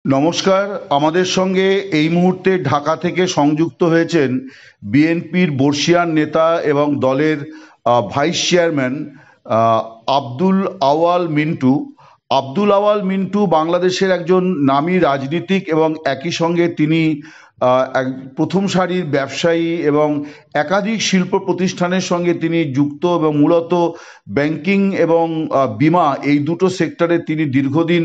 নমস্কার। আমাদের সঙ্গে এই মুহূর্তে ঢাকা থেকে সংযুক্ত হয়েছেন বিএনপির বর্ষীয়ান নেতা এবং দলের ভাইস চেয়ারম্যান আহ, আব্দুল আওয়াল মিন্টু। আব্দুল আওয়াল মিন্টু বাংলাদেশের একজন নামী রাজনীতিক এবং একই সঙ্গে তিনি এক প্রথম সারির ব্যবসায়ী এবং একাধিক শিল্প প্রতিষ্ঠানের সঙ্গে তিনি যুক্ত এবং মূলত ব্যাংকিং এবং বীমা এই দুটো সেক্টরে তিনি দীর্ঘদিন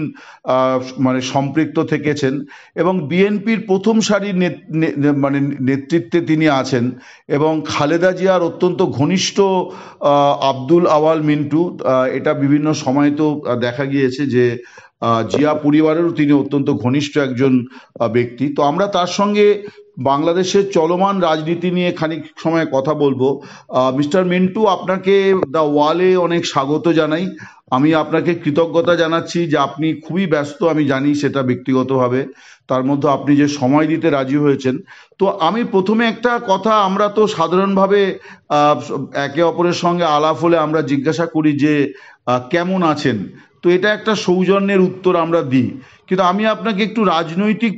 আহ, মানে সম্পৃক্ত থেকেছেন এবং বিএনপির প্রথম সারির মানে নেতৃত্বে তিনি আছেন এবং খালেদা জিয়ার অত্যন্ত ঘনিষ্ঠ আব্দুল আওয়াল মিন্টু। এটা বিভিন্ন সময় তো দেখা গিয়েছে যে জিয়া পরিবারেরও তিনি অত্যন্ত ঘনিষ্ঠ একজন ব্যক্তি। তো আমরা তার সঙ্গে বাংলাদেশের চলমান রাজনীতি নিয়ে খানিক সময় কথা বলবো। মিস্টার মিন্টু, আপনাকে দ্য ওয়ালে অনেক স্বাগত জানাই। আমি আপনাকে কৃতজ্ঞতা জানাচ্ছি যে আপনি খুবই ব্যস্ত, আমি জানি সেটা ব্যক্তিগতভাবে, তার মধ্যে আপনি যে সময় দিতে রাজি হয়েছেন। তো আমি প্রথমে একটা কথা, আমরা তো সাধারণভাবে আহ, একে অপরের সঙ্গে আলাপ হলে আমরা জিজ্ঞাসা করি যে কেমন আছেন। তো এটা একটা সৌজন্যের উত্তর আমরা দিই, কিন্তু আমি আপনাকে একটু রাজনৈতিক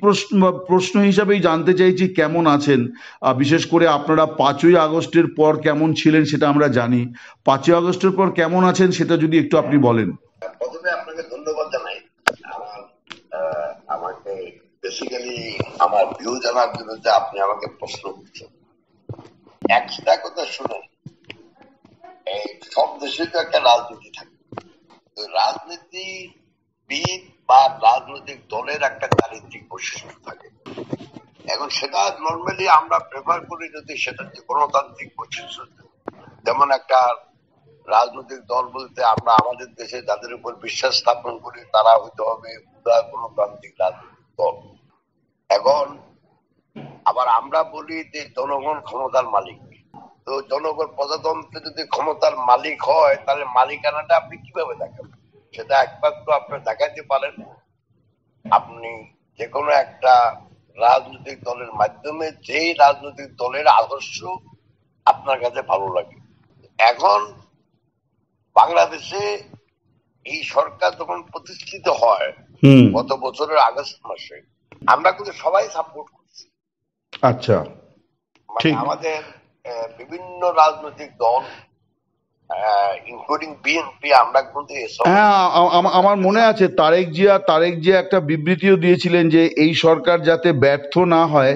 প্রশ্ন হিসাবেই জানতে চাইছি কেমন আছেন। বিশেষ করে আপনারা 5ই আগস্টের পর কেমন ছিলেন সেটা আমরা জানি, 5ই আগস্টের পর কেমন আছেন সেটা যদি একটু আপনি বলেন। প্রথমে আপনাকে ধন্যবাদ জানাই আমার আমাকে বেসিক্যালি আমার ভিউ জানার জন্য যে আপনি আমাকে প্রশ্ন করছেন। একটা কথা শুনেন, এই সব দেশে তো একটা রাজনীতি থাকে, রাজনীতিবিদ বা রাজনৈতিক দলের একটা চারিত্রিক বৈশিষ্ট্য থাকে। এখন সেটা নর্মালি আমরা প্রেফার করি যদি সেটা যে গণতান্ত্রিক বৈশিষ্ট্য, যেমন একটা রাজনৈতিক দল বলতে আমরা আমাদের দেশে যাদের উপর বিশ্বাস স্থাপন করি তারা হইতে হবে উদার গণতান্ত্রিক রাজনৈতিক দল। এখন আবার আমরা বলি যে জনগণ ক্ষমতার মালিক। তো জনগণ প্রজাতন্ত্রে যদি ক্ষমতার মালিক হয় তাহলে মালিকানাটা আপনি কিভাবে দেখাবেন? সেটা একমাত্র আপনি দেখাতে পারেন আপনি যে কোনো একটা রাজনৈতিক দলের মাধ্যমে, যেই রাজনৈতিক দলের আদর্শ আপনার কাছে ভালো লাগে। এখন বাংলাদেশে এই সরকার যখন প্রতিষ্ঠিত হয় গত বছরের আগস্ট মাসে, আমরা কিন্তু সবাই সাপোর্ট করছি। আচ্ছা, মানে আমাদের বিভিন্ন রাজনৈতিক দল ইনক্লুডিং বিএনপি, আমরা কিন্তু হ্যাঁ, আমার মনে আছে তারেক জিয়া একটা বিবৃতিও দিয়েছিলেন যে এই সরকার যাতে ব্যর্থ না হয়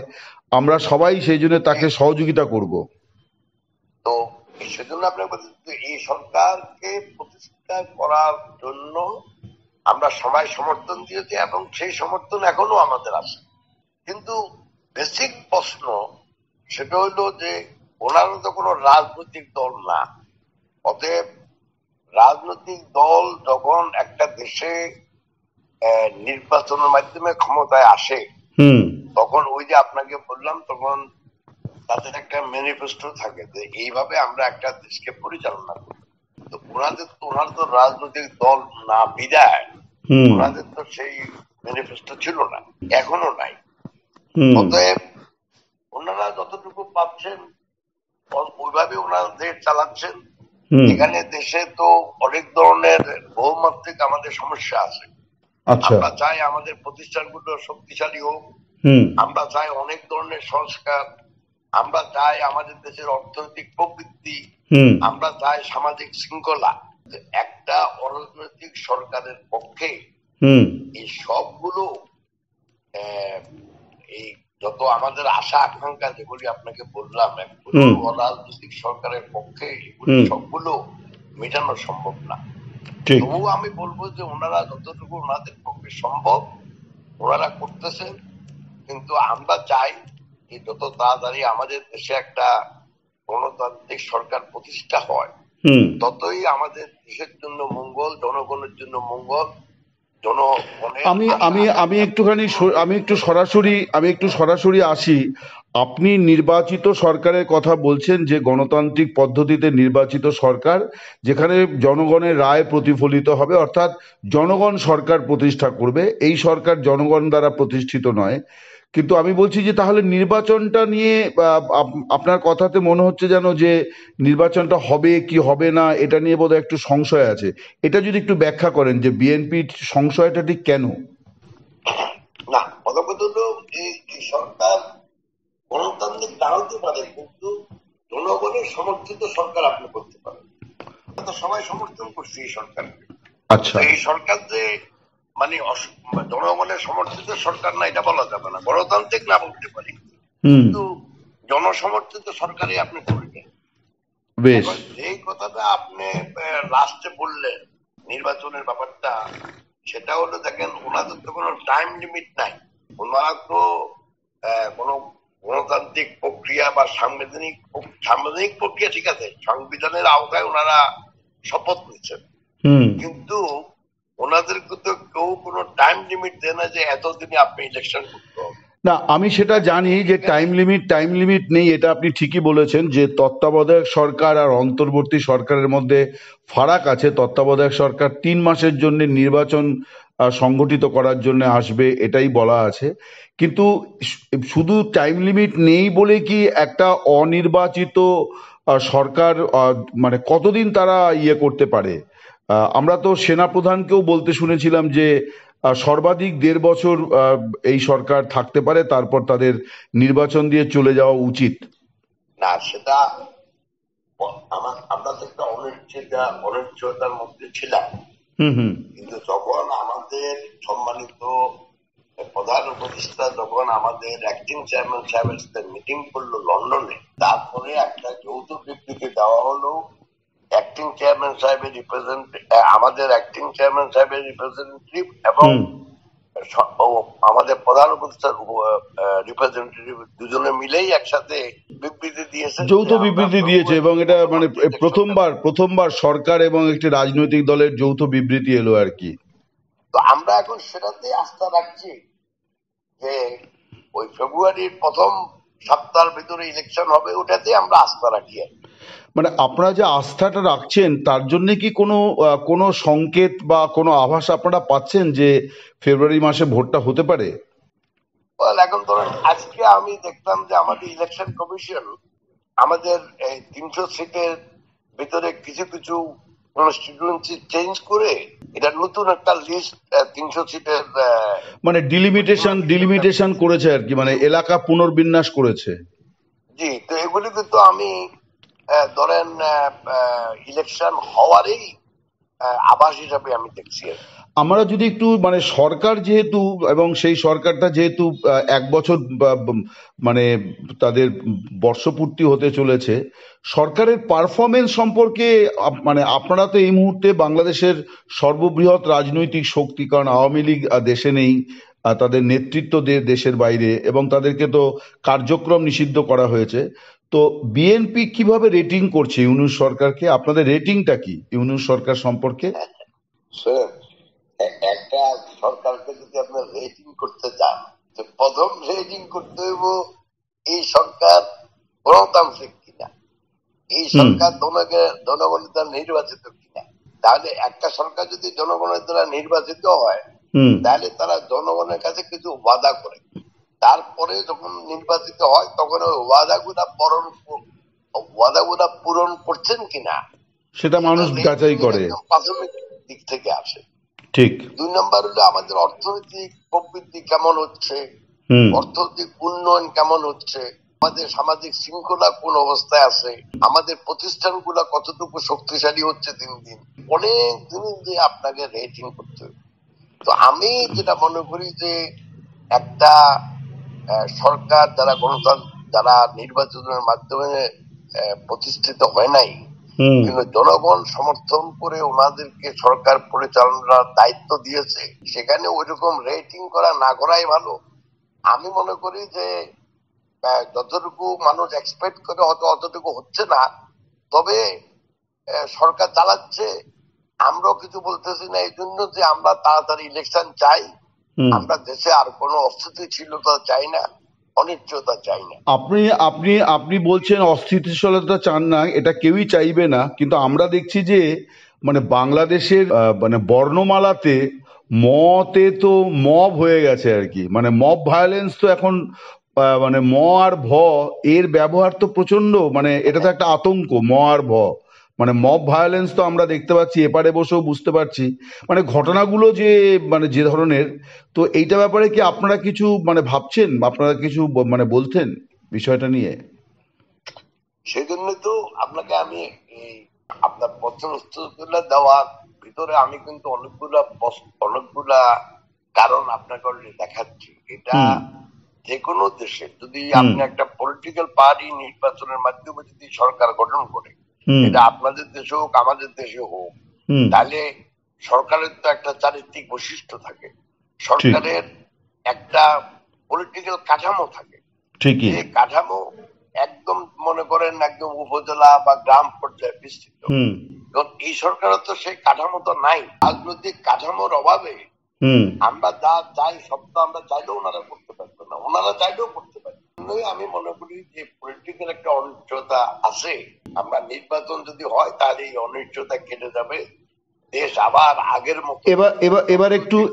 আমরা সবাই সেই জন্য তাকে সহযোগিতা করব। তো সেজন্য আপনি বলছেন এই সরকারকে প্রতিষ্ঠা করার জন্য আমরা সবাই সমর্থন দিয়েছি এবং সেই সমর্থন এখনো আমাদের আছে। কিন্তু বেসিক প্রশ্ন সেটা হইলো যে ওনারা তো কোনো রাজনৈতিক দল না। অতএব রাজনৈতিক দল যখন একটা দেশে নির্বাচনের মাধ্যমে ক্ষমতায় আসে তখন ওই যে আপনাকে বললাম, তখন তাদের একটা ম্যানিফেস্টো থাকে যে এইভাবে আমরা একটা দেশকে পরিচালনা করি। তো ওনারা তো রাজনৈতিক দল না বিদায় ওনাদের তো সেই ম্যানিফেস্টো ছিল না, এখনো নাই। অতএব ওনারা যতটুকু পাচ্ছেন ওইভাবে ওনারা দেশ চালাচ্ছেন। এখানে দেশে তো অনেক ধরনের বহুমাত্রিক আমাদের সমস্যা আছে। আমরা চাই আমাদের প্রতিষ্ঠানগুলো শক্তিশালী হোক, আমরা চাই অনেক ধরনের সংস্কার, আমরা চাই আমাদের দেশের অর্থনৈতিক প্রবৃদ্ধি, আমরা চাই সামাজিক শৃঙ্খলা। একটা অরাজনৈতিক সরকারের পক্ষে এই সবগুলো এই যত আমাদের আশা আকাঙ্ক্ষা যেগুলি আপনাকে বললাম, অরাজনৈতিক সরকারের পক্ষে এগুলি সবগুলো মেটানো সম্ভব না। তবুও আমি বলবো যে ওনারা যতটুকু ওনাদের পক্ষে সম্ভব ওনারা করতেছেন। কিন্তু আমরা চাই যে যত তাড়াতাড়ি আমাদের দেশে একটা গণতান্ত্রিক সরকার প্রতিষ্ঠা হয় ততই আমাদের দেশের জন্য মঙ্গল, জনগণের জন্য মঙ্গল। আমি একটু সরাসরি আসি। আপনি নির্বাচিত সরকারের কথা বলছেন, যে গণতান্ত্রিক পদ্ধতিতে নির্বাচিত সরকার, যেখানে জনগণের রায় প্রতিফলিত হবে, অর্থাৎ জনগণ সরকার প্রতিষ্ঠা করবে। এই সরকার জনগণ দ্বারা প্রতিষ্ঠিত নয়। কিন্তু আমি বলছি যে তাহলে নির্বাচনটা নিয়ে আপনার কথাতে মনে হচ্ছে যেন যে নির্বাচনটা হবে কি হবে না এটা নিয়ে বোধহয় একটু সংশয় আছে। এটা যদি একটু ব্যাখ্যা করেন যে বিএনপির সংশয়টা ঠিক কেন? না, কথা কথা হলো এই সরকার গণতান্ত্রিক না হতে পারে, কিন্তু জনগণের সমর্থিত সরকার আপনি করতে পারেন। তো সবাই সমর্থন করছে এই সরকারকে। আচ্ছা। এই সরকার যে মানে জনগণের সমর্থিত সরকার না এটা বলা যাবে না, গণতান্ত্রিক না বলতে পারি, কিন্তু জনসমর্থিত সরকারই আপনি করবেন। বেশ। যেই কথাটা আপনি লাস্টে বললেন নির্বাচনের ব্যাপারটা, সেটা হলো দেখেন ওনাদের তো কোনো টাইম লিমিট নাই। ওনারা তো কোনো গণতান্ত্রিক প্রক্রিয়া বা সাংবিধানিক প্রক্রিয়া ঠিক আছে, সংবিধানের আওতায় ওনারা শপথ নিচ্ছেন, কিন্তু ওনাদেরকে তো কেউ কোনো টাইম লিমিট দেয় না যে এতদিনে আপনি ইলেকশন করতে হবে। না, আমি সেটা জানি যে টাইম লিমিট নেই, এটা আপনি ঠিকই বলেছেন যে তত্ত্বাবধায়ক সরকার আর অন্তর্বর্তী সরকারের মধ্যে ফারাক আছে। তত্ত্বাবধায়ক সরকার 3 মাসের জন্য নির্বাচন সংগঠিত করার জন্য আসবে, এটাই বলা আছে। কিন্তু শুধু টাইম লিমিট নেই বলে কি একটা অনির্বাচিত সরকার মানে কতদিন তারা ইয়ে করতে পারে? আমরা তো সেনাপ্রধানকেও বলতে শুনেছিলাম যে সর্বাধিক 1.5 বছর এই সরকার থাকতে পারে, তারপর তাদের নির্বাচন দিয়ে চলে যাওয়া উচিত। না, সেটা আমরা তো একটা অনিশ্চয়তার মধ্যে ছিলাম, কিন্তু যখন আমাদের সম্মানিত প্রধান উপদেষ্টা যখন আমাদের অ্যাক্টিং চেয়ারম্যান সাহেবের সাথে মিটিং করলো লন্ডনে, তারপরে একটা যৌথ বিবৃতি দেওয়া হলো অ্যাক্টিং চেয়ারম্যান সাহেবের আমাদের অ্যাক্টিং চেয়ারম্যান সাহেবের রিপ্রেজেন্টেটিভ এবং আমাদের প্রধান উপদেষ্টার রিপ্রেজেন্টেটিভ দুজনে মিলেই একসাথে বিবৃতি দিয়েছে, যৌথ বিবৃতি দিয়েছে, এবং এটা মানে প্রথমবার সরকার এবং একটি রাজনৈতিক দলের যৌথ বিবৃতি এলো আর কি। তো আমরা এখন সেটাতে আস্থা রাখছি যে ওই ফেব্রুয়ারির প্রথম সপ্তাহের ভিতরে ইলেকশন হবে, ওটাতে আমরা আস্থা রাখি। মানে আপনারা যে আস্থাটা রাখছেন তার জন্য কি কোনো সংকেত বা কোনো আভাস আপনারা পাচ্ছেন যে ফেব্রুয়ারি মাসে ভোটটা হতে পারে? এখন ধরেন আজকে আমি দেখলাম যে আমাদের ইলেকশন কমিশন আমাদের 300 সিটের ভিতরে কিছু কিছু কনস্টিটিউয়েন্সি চেঞ্জ করে এটা নতুন একটা লিস্ট 300 সিটের মানে ডিলিমিটেশন করেছে আর কি, মানে এলাকা পুনর্বিন্যাস করেছে। জি, তো এগুলি কিন্তু আমি ধরেন ইলেকশন হওয়ারই আভাস হিসাবে আমি দেখছি। আমরা যদি একটু মানে সরকার যেহেতু, এবং সেই সরকারটা যেহেতু 1 বছর মানে তাদের বর্ষপূর্তি হতে চলেছে, সরকারের পারফরমেন্স সম্পর্কে মানে আপনারা তো এই মুহূর্তে বাংলাদেশের সর্ববৃহৎ রাজনৈতিক শক্তি, কারণ আওয়ামী লীগ দেশে নেই, তাদের নেতৃত্ব দেশের বাইরে, এবং তাদেরকে তো কার্যক্রম নিষিদ্ধ করা হয়েছে। তো বিএনপি কিভাবে রেটিং করছে ইউনূস সরকারকে? আপনাদের রেটিংটা কি ইউনূস সরকার সম্পর্কে? একটা সরকারকে যদি আপনার রেটিং করতে চান, প্রথম রেটিং করতে হইব এই সরকার গণতান্ত্রিক কিনা, এই সরকার জনগণের দ্বারা নির্বাচিত কিনা। তাহলে একটা সরকার যদি জনগণের দ্বারা নির্বাচিত হয়, তাহলে তারা জনগণের কাছে কিছু ওয়াদা করে, তারপরে যখন নির্বাচিত হয় তখন ওই ওয়াদাগুলা পূরণ করছেন কিনা সেটা মানুষ যাচাই করে, প্রাথমিক দিক থেকে আসে। ঠিক। 2 নম্বর হলো আমাদের অর্থনৈতিক প্রবৃদ্ধি কেমন হচ্ছে, অর্থনৈতিক উন্নয়ন কেমন হচ্ছে, আমাদের সামাজিক শৃঙ্খলা কোন অবস্থায় আছে, আমাদের প্রতিষ্ঠানগুলো কতটুকু শক্তিশালী হচ্ছে দিন দিন, অনেক জিনিস দিয়ে আপনাকে রেটিং করতে হবে। তো আমি যেটা মনে করি যে একটা সরকার যারা নির্বাচনের মাধ্যমে প্রতিষ্ঠিত হয় নাই, কিন্তু জনগণ সমর্থন করে ওনাদেরকে সরকার পরিচালনার দায়িত্ব দিয়েছে, সেখানে ওইরকম রেটিং করা না করাই ভালো। আমি মনে করি যে যতটুকু মানুষ এক্সপেক্ট করে হয়তো অতটুকু হচ্ছে না, তবে সরকার চালাচ্ছে, আমরাও কিছু বলতেছি না এই জন্য যে আমরা তাড়াতাড়ি ইলেকশন চাই। আমরা দেশে আর কোনো অস্থিতিশীলতা চাই না, অনিশ্চয়তা চাই না। আপনি বলছেন অস্থিতিশীলতা চান না, এটা কেউই চাইবে না, কিন্তু আমরা দেখছি যে মানে বাংলাদেশের মানে বর্ণমালাতে মতে তো মব হয়ে গেছে আর কি, মানে মব ভায়োলেন্স তো এখন মানে ম আর ভ এর ব্যবহার তো প্রচন্ড, মানে এটা তো একটা আতঙ্ক, ম আর ভ, মানে মব ভায়োলেন্স তো আমরা দেখতে পাচ্ছি, এপারে বসেও বুঝতে পারছি মানে ঘটনাগুলো যে মানে যে ধরনের। তো এইটা ব্যাপারে কি আপনারা কিছু মানে ভাবছেন, আপনারা কিছু মানে বলতেন বিষয়টা নিয়ে? সেই জন্য তো আপনাকে আমি এই আপনার প্রশ্ন উত্তরগুলো দেওয়ার ভিতরে আমি কিন্তু অনেকগুলা কারণ আপনাকে already দেখাচ্ছি। এটা হুম যে কোনো দেশে যদি হুম আপনি একটা পলিটিক্যাল পার্টি নির্বাচনের মাধ্যমে যদি সরকার গঠন করে, হুম এটা আপনাদের দেশে হোক আমাদের দেশে হোক, হুম তাহলে সরকারের তো একটা চারিত্রিক বৈশিষ্ট্য থাকে, ঠিক, সরকারের একটা পলিটিক্যাল কাঠামো থাকে। ঠিকই। যে কাঠামো একদম মনে করেন একদম উপজেলা বা গ্রাম পর্যায়ে বিস্তৃত। হুম কারণ এই সরকারের তো সেই কাঠামো তো নাই। রাজনৈতিক কাঠামোর অভাবে হুম আমরা যা চাই সব তো আমরা চাইলেও ওনারা করতে পারবে না, ওনারা চাইলেও করতে পারবে না। আমি মনে করি যে পলিটিক্যাল একটা অনিশ্চয়তা আছে। আমরা নির্বাচন যদি হয় তাহলে এই অনিশ্চয়তা কেটে যাবে, দেশ আবার আগের মতো।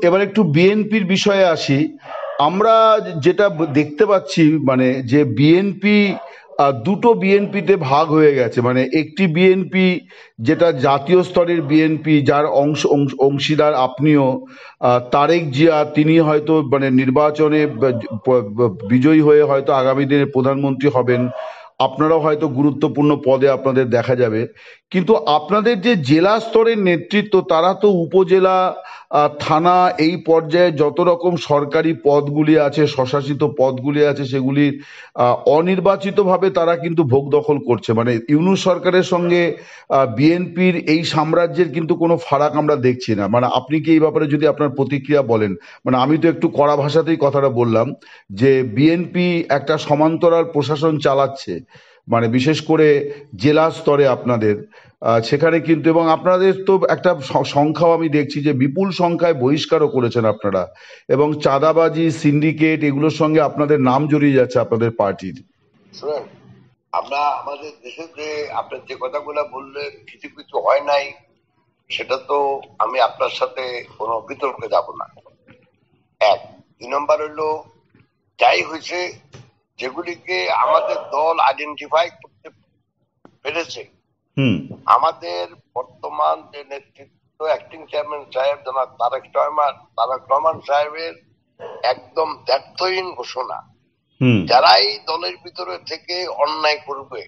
এবার একটু বিএনপির বিষয়ে আসি। আমরা যেটা দেখতে পাচ্ছি মানে যে বিএনপি দুটো বিএনপিতে ভাগ হয়ে গেছে। মানে একটি বিএনপি যেটা জাতীয় স্তরের বিএনপি, যার অংশীদার আপনিও, তারেক জিয়া, তিনি হয়তো মানে নির্বাচনে বিজয়ী হয়ে হয়তো আগামী দিনে প্রধানমন্ত্রী হবেন, আপনারাও হয়তো গুরুত্বপূর্ণ পদে আপনাদের দেখা যাবে। কিন্তু আপনাদের যে জেলা স্তরের নেতৃত্ব, তারা তো উপজেলা, থানা, এই পর্যায়ে যত রকম সরকারি পদগুলি আছে, স্বশাসিত পদগুলি আছে, সেগুলির অনির্বাচিতভাবে তারা কিন্তু ভোগ দখল করছে। মানে ইউনূস সরকারের সঙ্গে বিএনপির এই সাম্রাজ্যের কিন্তু কোনো ফারাক আমরা দেখছি না। মানে আপনি কি এই ব্যাপারে যদি আপনার প্রতিক্রিয়া বলেন? মানে আমি তো একটু কড়া ভাষাতেই কথাটা বললাম যে বিএনপি একটা সমান্তরাল প্রশাসন চালাচ্ছে, মানে বিশেষ করে জেলা স্তরে আপনাদের সেখানে কিন্তু, এবং আপনাদের তো একটা সংখ্যাও আমি দেখছি যে বিপুল সংখ্যায় বহিষ্কারও করেছেন আপনারা, এবং চাঁদাবাজি, সিন্ডিকেট, এগুলোর সঙ্গে আপনাদের নাম জড়িয়ে যাচ্ছে আপনাদের পার্টির। শুনেন, আমরা আমাদের দেশে যে আপনার যে কথাগুলো বললেন কিছু কিছু হয় নাই, সেটা তো আমি আপনার সাথে কোনো বিতর্কে যাব না। এক, 2 নম্বর হলো যাই হয়েছে, যেগুলিকে আমাদের দল আইডেন্টিফাই করতে পেরেছে, হুম আমাদের বর্তমান যে নেতৃত্ব অ্যাক্টিং চেয়ারম্যান সাহেব জনাব তারেক রহমান সাহেবের একদম দ্ব্যর্থহীন ঘোষণা, হুম যারাই দলের ভিতরে থেকে অন্যায় করবে,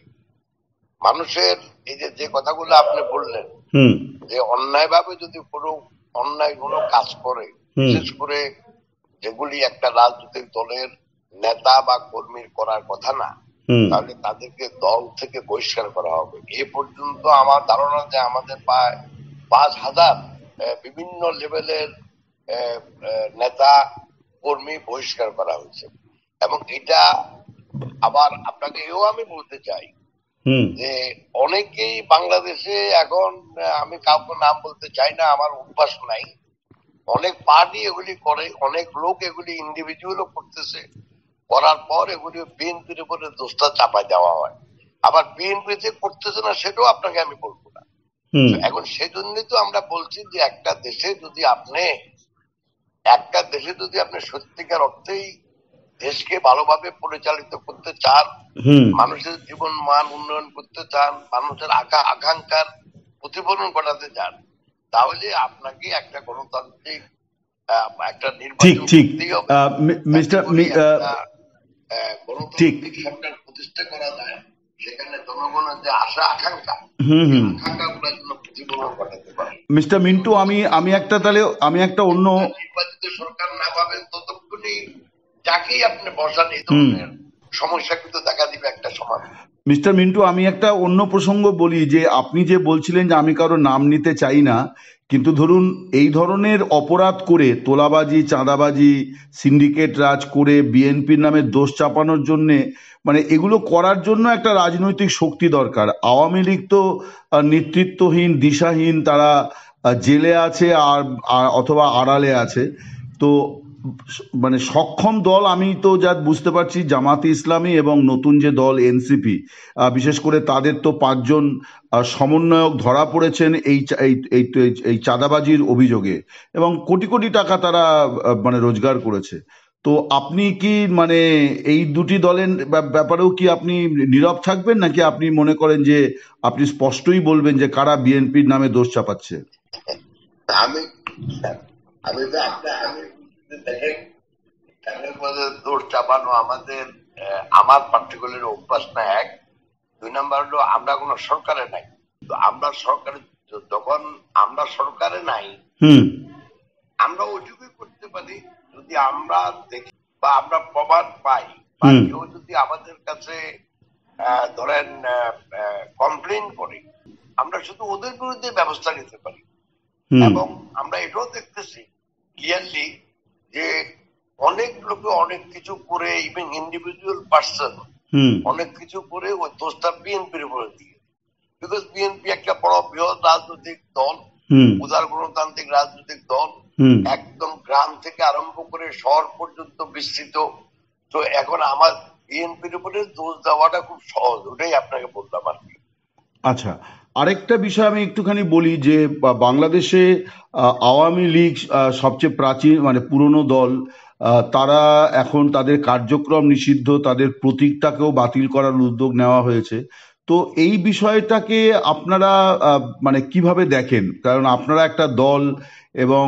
মানুষের এই যে যে কথাগুলো আপনি বললেন হুম যে অন্যায় ভাবে যদি অন্যায় কোনো কাজ করে, হুম বিশেষ করে যেগুলি একটা রাজনৈতিক দলের নেতা বা কর্মীর করার কথা না, হুম তাহলে তাদেরকে দল থেকে বহিষ্কার করা হবে। এ পর্যন্ত আমার ধারণা যে আমাদের প্রায় 5,000 বিভিন্ন লেভেলের নেতা কর্মী বহিষ্কার করা হয়েছে। এবং এটা আবার আপনাকে এও আমি বলতে চাই হুম যে অনেকেই বাংলাদেশে এখন, আমি কাউকে নাম বলতে চাই না, আমার অভ্যাস নাই, অনেক পার্টি এগুলি করে, অনেক লোক এগুলি ইন্ডিভিজুয়ালও করতেছে, করার পর এগুলি বিএনপির উপরে দোষটা চাপাই দেওয়া হয়। আবার বিএনপি যে করতেছে না সেটাও আপনাকে আমি বলবো না। হুম এখন সেজন্যই তো আমরা বলছি যে একটা দেশে যদি আপনি সত্যিকার অর্থেই দেশকে ভালোভাবে পরিচালিত করতে চান, হুম মানুষের জীবন মান উন্নয়ন করতে চান, মানুষের আকাঙ্ক্ষার প্রতিফলন ঘটাতে চান, তাহলে আপনাকে একটা গণতান্ত্রিক একটা ঠিক নির্বাচন ঠিক। করতেই হবে। মিস্টার একটা ঠিক। গণতান্ত্রিক সরকার প্রতিষ্ঠা করা যায়, সেখানে জনগণের যে আশা আকাঙ্ক্ষা, হুম হুম আকাঙ্ক্ষা গুলোর জন্য প্রতিফলন ঘটাতে পারে। মিস্টার মিন্টু, আমি একটা অন্য নির্বাচিত সরকার না পাবেন ততক্ষণই যাকেই আপনি বসান এই হুম ধরনের সমস্যা কিন্তু দেখা দিবে একটা সময়। মিস্টার মিন্টু, আমি একটা অন্য প্রসঙ্গ বলি যে আপনি যে বলছিলেন যে আমি কারো নাম নিতে চাই না, কিন্তু ধরুন এই ধরনের অপরাধ করে, তোলাবাজি, চাঁদাবাজি, সিন্ডিকেট রাজ করে বিএনপির নামে দোষ চাপানোর জন্যে, মানে এগুলো করার জন্য একটা রাজনৈতিক শক্তি দরকার। আওয়ামী লীগ তো নেতৃত্বহীন, দিশাহীন, তারা জেলে আছে আর অথবা আড়ালে আছে। তো মানে সক্ষম দল আমি তো যা বুঝতে পারছি জামাতে ইসলামী এবং নতুন যে দল এনসিপি, বিশেষ করে তাদের তো 5জন সমন্বয়ক ধরা পড়েছেন এই চাঁদাবাজির অভিযোগে, এবং কোটি কোটি টাকা তারা মানে রোজগার করেছে। তো আপনি কি মানে এই দুটি দলের ব্যাপারেও কি আপনি নীরব থাকবেন, নাকি আপনি মনে করেন যে আপনি স্পষ্টই বলবেন যে কারা বিএনপির নামে দোষ চাপাচ্ছে? আমি আমি তো আমি দেখেন, এখানের মধ্যে দোষ চাপানো আমাদের আমার পার্টিকুলার অভ্যাস না। এক, দুই নাম্বার হলো আমরা কোনো সরকারে নাই। তো আমরা সরকারে, যখন আমরা সরকারে নাই, হুম। আমরা ওইটুকুই করতে পারি যদি আমরা দেখি বা আমরা প্রমাণ পাই বা হুম। কেউ যদি আমাদের কাছে ধরেন কমপ্লেন করে, আমরা শুধু ওদের বিরুদ্ধে ব্যবস্থা নিতে পারি। হুম। এবং আমরা এটাও দেখতেছি ক্লিয়ারলি যে অনেক লোকে অনেক কিছু করে, ইভেন ইন্ডিভিজুয়াল পার্সন হুম। অনেক কিছু করে ওই দোষটা বিএনপির উপরে দিয়ে, বিকজ বিএনপি একটা বড় বৃহৎ রাজনৈতিক দল, হুম। উদার গণতান্ত্রিক রাজনৈতিক দল, হুম। একদম গ্রাম থেকে আরম্ভ করে শহর পর্যন্ত বিস্তৃত। তো এখন আমার বিএনপির উপরে দোষ দেওয়াটা খুব সহজ, ওটাই আপনাকে বললাম আর কি। আচ্ছা, আরেকটা বিষয় আমি একটুখানি বলি যে বাংলাদেশে আওয়ামী লীগ সবচেয়ে প্রাচীন মানে পুরনো দল। তারা এখন তাদের কার্যক্রম নিষিদ্ধ, তাদের প্রতীকটাকেও বাতিল করার উদ্যোগ নেওয়া হয়েছে। তো এই বিষয়টাকে আপনারা মানে কিভাবে দেখেন? কারণ আপনারা একটা দল, এবং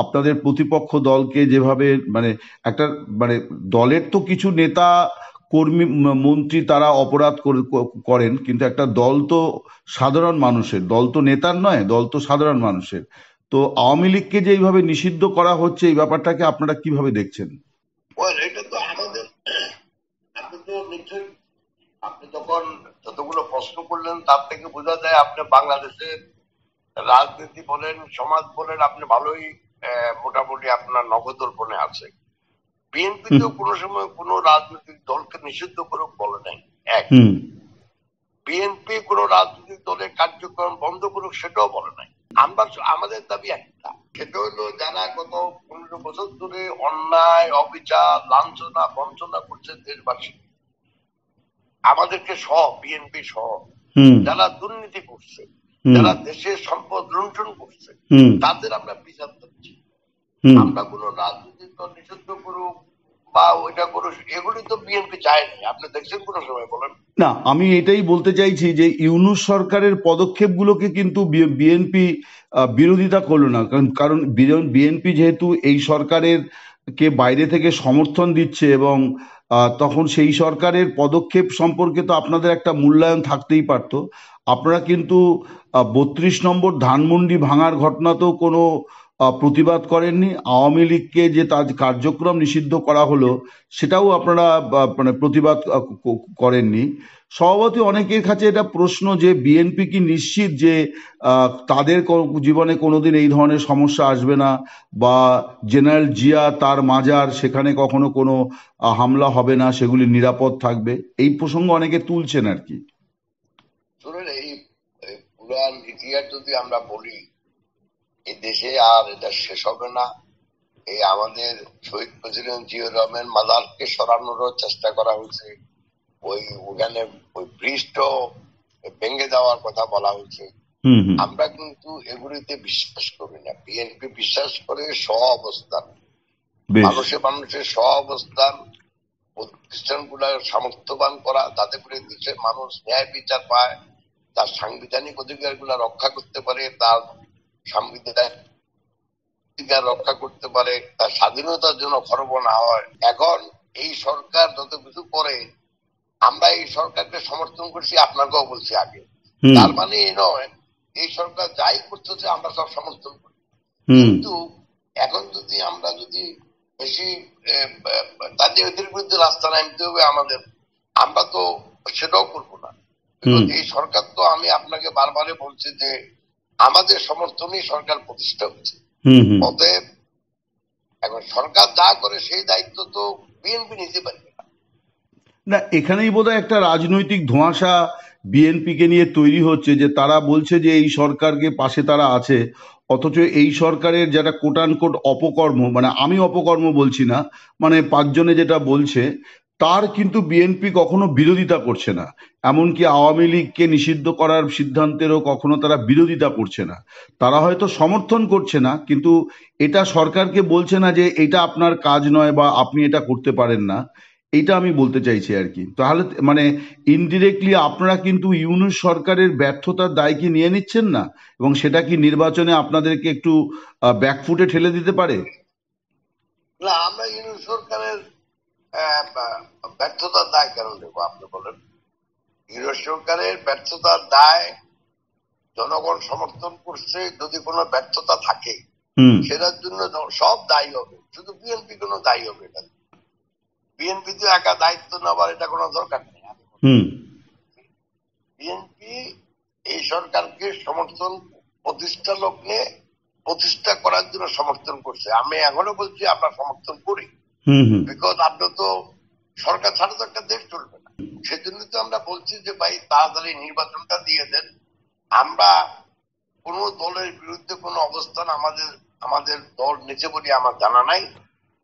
আপনাদের প্রতিপক্ষ দলকে যেভাবে মানে একটা মানে দলের তো কিছু নেতা কর্মী মন্ত্রী তারা অপরাধ করেন, কিন্তু একটা দল তো সাধারণ মানুষের, দল তো নেতার নয়, দল তো সাধারণ মানুষের। তো আওয়ামী লীগকে যে এইভাবে নিষিদ্ধ করা হচ্ছে, এই ব্যাপারটাকে আপনারা কিভাবে দেখছেন? এটা তো আমাদের, আপনি তো নিশ্চয়ই, আপনি তখন যতগুলো প্রশ্ন করলেন তার থেকে বোঝা যায় আপনি বাংলাদেশের রাজনীতি বলেন, সমাজ বলেন, আপনি ভালোই মোটামুটি আপনার নখদর্পণে আছে। বিএনপি তো কোনো সময় কোনো রাজনৈতিক দলকে নিষিদ্ধ করুক বলে নাই। এক, হুম। বিএনপি কোনো রাজনৈতিক দলের কার্যক্রম বন্ধ করুক সেটাও বলে নাই। আমরা আমাদের দাবি একটা, সেটা হলো যারা গত 15 বছর ধরে অন্যায়, অবিচার, লাঞ্ছনা, বঞ্চনা করছে দেশবাসী, আমাদেরকে সহ, বিএনপি সহ, যারা দুর্নীতি করছে, যারা দেশের সম্পদ লুণ্ঠন করছে, তাদের আমরা বিচার দিচ্ছি। আমরা কোন রাজনৈতিক দল নিষিদ্ধ করুক বা ওইটা করুক, এগুলি তো বিএনপি চায়নি। আপনি দেখছেন কোন সময় বলেন? না, আমি এটাই বলতে চাইছি যে ইউনূস সরকারের পদক্ষেপগুলোকে কিন্তু বিএনপি বিরোধিতা করলো না, কারণ কারণ বিএনপি যেহেতু এই সরকারের কে বাইরে থেকে সমর্থন দিচ্ছে, এবং তখন সেই সরকারের পদক্ষেপ সম্পর্কে তো আপনাদের একটা মূল্যায়ন থাকতেই পারতো। আপনারা কিন্তু 32 নম্বর ধানমন্ডি ভাঙার ঘটনাতেও কোনো প্রতিবাদ করেননি। আওয়ামী লীগকে যে তার কার্যক্রম নিষিদ্ধ করা হলো, সেটাও আপনারা মানে প্রতিবাদ করেননি। স্বভাবতই অনেকের কাছে এটা প্রশ্ন যে বিএনপি কি নিশ্চিত যে তাদের জীবনে কোনোদিন এই ধরনের সমস্যা আসবে না, বা জেনারেল জিয়া তার মাজার সেখানে কখনো কোনো হামলা হবে না, সেগুলি নিরাপদ থাকবে? এই প্রসঙ্গ অনেকে তুলছেন আর কি। শুনুন, এই পুরান ইতিহাস যদি আমরা বলি, এই দেশে আর এটা শেষ হবে না। এই আমাদের শহীদ প্রেসিডেন্ট জিয়াউর রহমান মাজারকে সরানোর চেষ্টা করা হয়েছে, ওখানে ওই ব্রিজটা ভেঙে দেওয়ার কথা বলা হয়েছে। আমরা কিন্তু এগুলিতে বিশ্বাস করি না। বিএনপি বিশ্বাস করে সহ অবস্থান, মানুষের মানুষের সহ অবস্থান, প্রতিষ্ঠান গুলা সামর্থ্যবান করা, তাতে করে দেশের মানুষ ন্যায় বিচার পায়, তার সাংবিধানিক অধিকার গুলা রক্ষা করতে পারে, তার সাংবিধানিক অধিকার রক্ষা করতে পারে, তার স্বাধীনতার জন্য খর্ব না হয়। এখন এই সরকার যত কিছু করে, আমরা এই সরকারকে সমর্থন করছি, আপনাকেও বলছি আগে। তার মানে এই নয় এই সরকার যাই করতেছে আমরা সব সমর্থন করি। কিন্তু এখন যদি আমরা বেশি তাদের এদের বিরুদ্ধে রাস্তা নামতে হবে আমাদের, আমরা তো সেটাও করবো না। এই সরকার তো, আমি আপনাকে বারবারে বলছি যে আমাদের সমর্থনই সরকার প্রতিষ্ঠা হচ্ছে। অতএব এখন সরকার যা করে সেই দায়িত্ব তো বিএনপি নিতে পারবে না। না, এখানেই বোধহয় একটা রাজনৈতিক ধোঁয়াশা বিএনপিকে নিয়ে তৈরি হচ্ছে, যে তারা বলছে যে এই সরকারকে পাশে তারা আছে, অথচ এই সরকারের যেটা কোট অ্যান্ড কোট অপকর্ম, মানে আমি অপকর্ম বলছি না, মানে পাঁচজনে যেটা বলছে, তার কিন্তু বিএনপি কখনো বিরোধিতা করছে না। এমনকি আওয়ামী লীগকে নিষিদ্ধ করার সিদ্ধান্তেরও কখনো তারা বিরোধিতা করছে না। তারা হয়তো সমর্থন করছে না, কিন্তু এটা সরকারকে বলছে না যে এটা আপনার কাজ নয় বা আপনি এটা করতে পারেন না। এইটা আমি বলতে চাইছি আর কি। তাহলে মানে ইনডিরেক্টলি আপনারা কিন্তু ইউনূস সরকারের ব্যর্থতার দায় কি নিয়ে নিচ্ছেন না, এবং সেটা কি নির্বাচনে আপনাদেরকে একটু ব্যাকফুটে ঠেলে দিতে পারে? না, আমরা ইউনিট সরকারের ব্যর্থতার দায় কেন নেবো আপনি বলেন? ইউনিট সরকারের ব্যর্থতার দায় জনগণ সমর্থন করছে। যদি কোনো ব্যর্থতা থাকে হুম সেটার জন্য সব দায়ী হবে, শুধু বিএনপি কোনো দায়ী হবে না। বিএনপি তো একা দায়িত্ব নেওয়ার এটা কোনো দরকার নেই। হুম বিএনপি এই সরকারকে সমর্থন প্রতিষ্ঠা লগ্নে প্রতিষ্ঠা করার জন্য সমর্থন করছে। আমি এখনো বলছি আমরা সমর্থন করি, হুম হুম বিকজ আমরা তো সরকার ছাড়া তো একটা দেশ চলবে না। সেজন্য তো আমরা বলছি যে ভাই তাড়াতাড়ি নির্বাচনটা দিয়ে দেন। আমরা কোন দলের বিরুদ্ধে কোনো অবস্থান আমাদের আমাদের দল নিচে বলে আমার জানা নাই।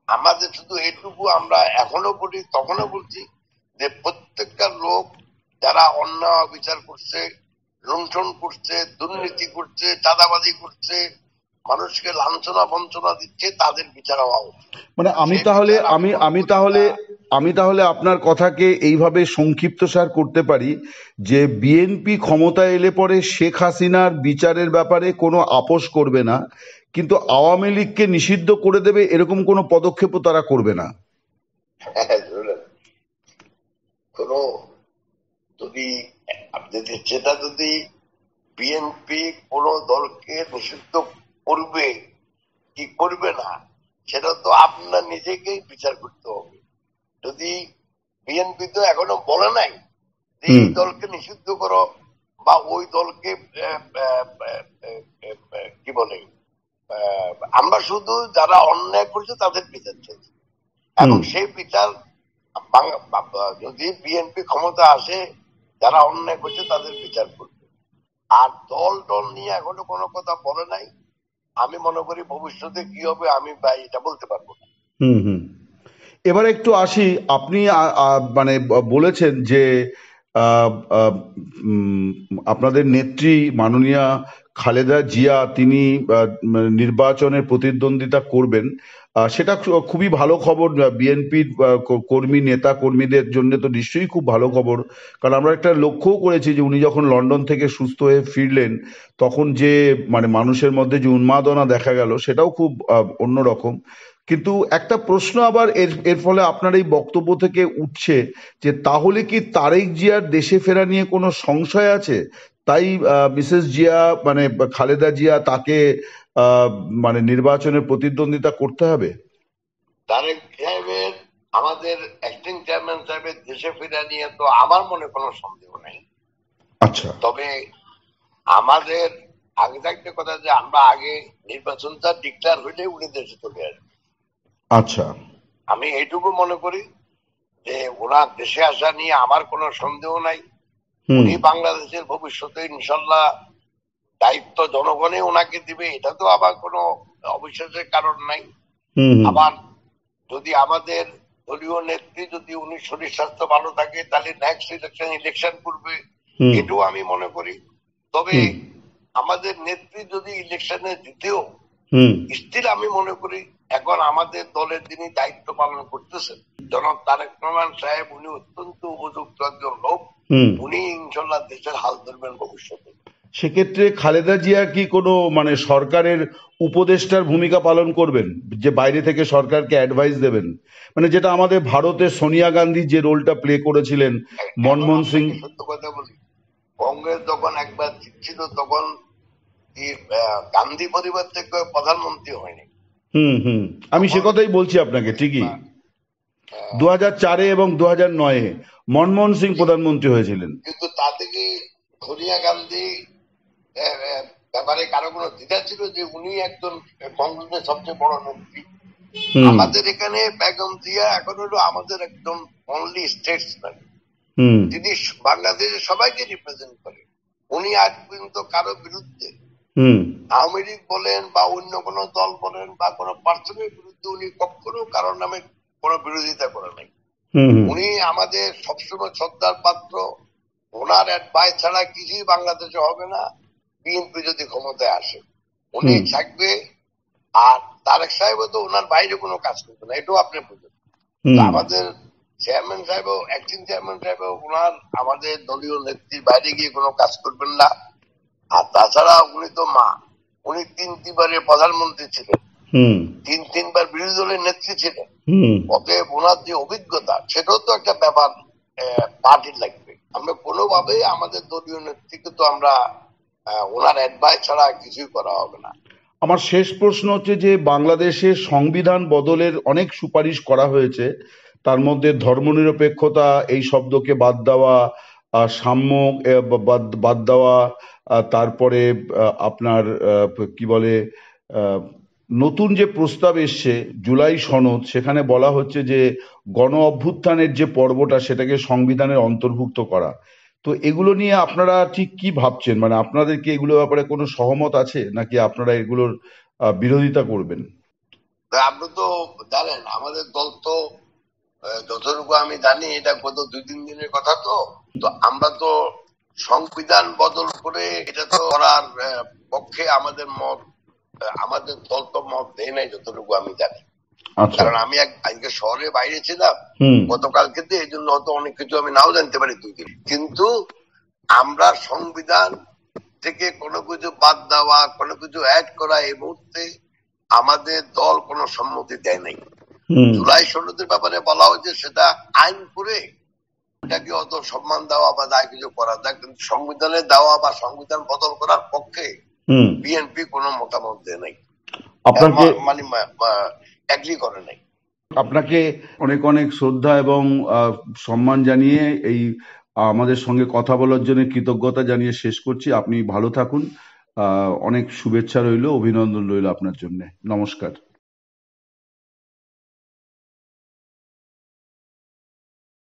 আমাদের শুধু এইটুকু আমরা এখনো বলি, তখনও বলছি যে প্রত্যেকটা লোক যারা অন্যায় বিচার করছে, লুণ্ঠন করছে, দুর্নীতি করছে, চাঁদাবাজি করছে, মানুষকে লাঞ্ছনা বঞ্চনা দিচ্ছে, তাদের বিচার হওয়া উচিত। মানে আমি সেই তাহলে বিচার আমি আমি মনে আমি করি তাহলে আমি তাহলে আপনার কথাকে এইভাবে সংক্ষিপ্তসার করতে পারি যে বিএনপি ক্ষমতা এলে পরে শেখ হাসিনার বিচারের ব্যাপারে কোনো আপোষ করবে না, কিন্তু আওয়ামী লীগকে নিষিদ্ধ করে দেবে এরকম কোনো পদক্ষেপও তারা করবে না। কোন যদি সেটা যদি বিএনপি কোন দলকে নিষিদ্ধ করবে কি করবে না, সেটা তো আপনার নিজেকেই বিচার করতে হবে। যদি বিএনপি তো এখনো বলে নাই যে এই দলকে নিষিদ্ধ করো বা ওই দলকে কি বলে, আমরা শুধু যারা অন্যায় করছে তাদের বিচার চাইছি। এবং সেই বিচার যদি বিএনপি ক্ষমতা আসে, যারা অন্যায় করছে তাদের বিচার করবে। আর দল দল নিয়ে এখনো কোনো কথা বলে নাই। আমি মনে করি ভবিষ্যতে কি হবে আমি ভাই এটা বলতে পারবো না। হুম হুম এবার একটু আসি, আপনি মানে বলেছেন যে আহ, আহ, উম, আপনাদের নেত্রী মাননীয়া খালেদা জিয়া তিনি নির্বাচনে প্রতিদ্বন্দ্বিতা করবেন। সেটা খুবই ভালো খবর বিএনপির কর্মী নেতা কর্মীদের জন্য, তো নিশ্চয়ই খুব ভালো খবর। কারণ আমরা একটা লক্ষ্যও করেছি যে উনি যখন লন্ডন থেকে সুস্থ হয়ে ফিরলেন, তখন যে মানে মানুষের মধ্যে যে উন্মাদনা দেখা গেল সেটাও খুব অন্যরকম। কিন্তু একটা প্রশ্ন আবার এর এর ফলে আপনার এই বক্তব্য থেকে উঠছে যে তাহলে কি তারেক জিয়ার দেশে ফেরা নিয়ে কোনো সংশয় আছে? তাই মিসেস জিয়া মানে খালেদা জিয়া তাকে আহ, মানে নির্বাচনে প্রতিদ্বন্দ্বিতা করতে হবে? তারেক সাহেবের, আমাদের অ্যাক্টিং চেয়ারম্যান সাহেবের দেশে ফেরা নিয়ে তো আমার মনে কোনো সন্দেহ নেই। আচ্ছা তবে আমাদের আগে থাকতে কথা যে আমরা আগে নির্বাচনটা ডিক্লেয়ার হইলে উনি দেশে চলে আসবে। আচ্ছা আমি এইটুকু মনে করি যে ওনার দেশে আসা নিয়ে আমার কোনো সন্দেহ নাই। হুম উনি বাংলাদেশের ভবিষ্যতে ইনশাল্লাহ দায়িত্ব জনগণে ওনাকে দিবে, এটা তো আবার কোনো অবিশ্বাসের কারণ নাই। হুম হুম আবার যদি আমাদের দলীয় নেত্রী যদি উনি শরীর স্বাস্থ্য ভালো থাকে তাহলে নেক্সট ইলেকশন করবে, হুম এটাও আমি মনে করি। তবে হুম আমাদের নেত্রী যদি ইলেকশনে জিতেও, হুম স্টিল আমি মনে করি এখন আমাদের দলের যিনি দায়িত্ব পালন করতেছেন জনাব তারেক রহমান সাহেব, উনি অত্যন্ত উপযুক্ত একজন লোক। হুম উনি ইনশাল্লাহ দেশের হাল ধরবেন ভবিষ্যতে। সেক্ষেত্রে খালেদা জিয়া কি কোনো মানে সরকারের উপদেষ্টার ভূমিকা পালন করবেন, যে বাইরে থেকে সরকারকে অ্যাডভাইস দেবেন, মানে যেটা আমাদের ভারতে সোনিয়া গান্ধী যে রোলটা প্লে করেছিলেন, এখন মনমোহন সিং? আপনাকে সত্য কথা বলি, কংগ্রেস যখন একবার জিতছিল তখন এই গান্ধী পরিবার থেকে প্রধানমন্ত্রী হয়নি। হুম হুম আমি সে তখন কথাই বলছি আপনাকে, ঠিকই। আহ, 2004-এ এবং 2009-এ মনমোহন সিং প্রধানমন্ত্রী হয়েছিলেন। কিন্তু তাতে কি সোনিয়া গান্ধী ব্যাপারে কারো কোনো দ্বিধা ছিল যে উনি একজন কংগ্রেসের সবচেয়ে বড় নেত্রী? হুম আমাদের এখানে বেগম জিয়া এখন হলো আমাদের একদম অনলি স্টেটসম্যান, হুম যিনি বাংলাদেশের সবাইকে রিপ্রেজেন্ট করে। উনি আজ পর্যন্ত কারো বিরুদ্ধে, হুম আওয়ামী লীগ বলেন বা অন্য কোনো দল বলেন বা কোনো পার্সনের বিরুদ্ধে উনি কখনো কারোর নামে কোনো বিরোধিতা করে নাই। হুম হুম উনি আমাদের সবসময় শ্রদ্ধার পাত্র। ওনার অ্যাডভাইস ছাড়া কিছুই বাংলাদেশে হবে না। বিএনপি যদি ক্ষমতায় আসে উনি হুম থাকবে। আর তারেক সাহেব তো ওনার বাইরে কোনো কাজ করবে না, এটাও আপনি বুঝুন। তো হুম আমাদের চেয়ারম্যান সাহেব, অ্যাক্টিং চেয়ারম্যান সাহেব ওনার আমাদের দলীয় নেত্রীর বাইরে গিয়ে কোনো কাজ করবেন না। আর তাছাড়া উনি তো মা, উনি 3টি বারের প্রধানমন্ত্রী ছিলেন, হুম 3বার বিরোধী দলের নেত্রী ছিলেন। হুম অতএব ওনার যে অভিজ্ঞতা সেটাও তো একটা ব্যাপার পার্টির লাগবে। আমরা কোনোভাবেই আমাদের দলীয় নেত্রীকে তো আমরা ওনার অ্যাডভাইস ছাড়া কিছুই করা হবে না। আমার শেষ প্রশ্ন হচ্ছে যে বাংলাদেশের সংবিধান বদলের অনেক সুপারিশ করা হয়েছে, তার মধ্যে ধর্মনিরপেক্ষতা এই শব্দকে বাদ দেওয়া, সাম্য বাদ দেওয়া, তারপরে আপনার কি বলে, আহ, নতুন যে প্রস্তাব এসছে জুলাই সনদ, সেখানে বলা হচ্ছে যে গণ অভ্যুত্থানের যে পর্বটা সেটাকে সংবিধানের অন্তর্ভুক্ত করা। তো এগুলো নিয়ে আপনারা ঠিক কি ভাবছেন? মানে আপনাদের কি এগুলো ব্যাপারে কোনো সহমত আছে, নাকি আপনারা এগুলোর বিরোধিতা করবেন? তা আপনি তো জানেন আমাদের দল তো যতটুকু আমি জানি এটা গত 2-3 দিনের কথা। তো তো আমরা তো সংবিধান বদল করে এটা তো করার পক্ষে আমাদের মত, আমাদের দল তো মত দেয় নাই যতটুকু আমি জানি। আচ্ছা। কারণ আমি আজকে শহরে বাইরে ছিলাম হুম গতকালকে, এই জন্য হয়তো অনেক কিছু আমি নাও জানতে পারি 2 দিন। কিন্তু আমরা সংবিধান থেকে কোনো কিছু বাদ দেওয়া, কোনো কিছু অ্যাড করা এই মুহূর্তে আমাদের দল কোনো সম্মতি দেয় নাই। হুম জুলাই সনদের ব্যাপারে বলা হয়েছে সেটা আইন করে ওটাকে অত সম্মান দেওয়া বা যা কিছু করা যায়, কিন্তু সংবিধানে দেওয়া বা সংবিধান বদল করার পক্ষে হুম বিএনপি কোনো মতামত দেয় নাই, আপনাকে মানে এগ্রি করে নাই। আপনাকে অনেক অনেক শ্রদ্ধা এবং সম্মান জানিয়ে এই আমাদের সঙ্গে কথা বলার জন্য কৃতজ্ঞতা জানিয়ে শেষ করছি। আপনি ভালো থাকুন। অনেক শুভেচ্ছা রইলো, অভিনন্দন রইলো আপনার জন্য। নমস্কার।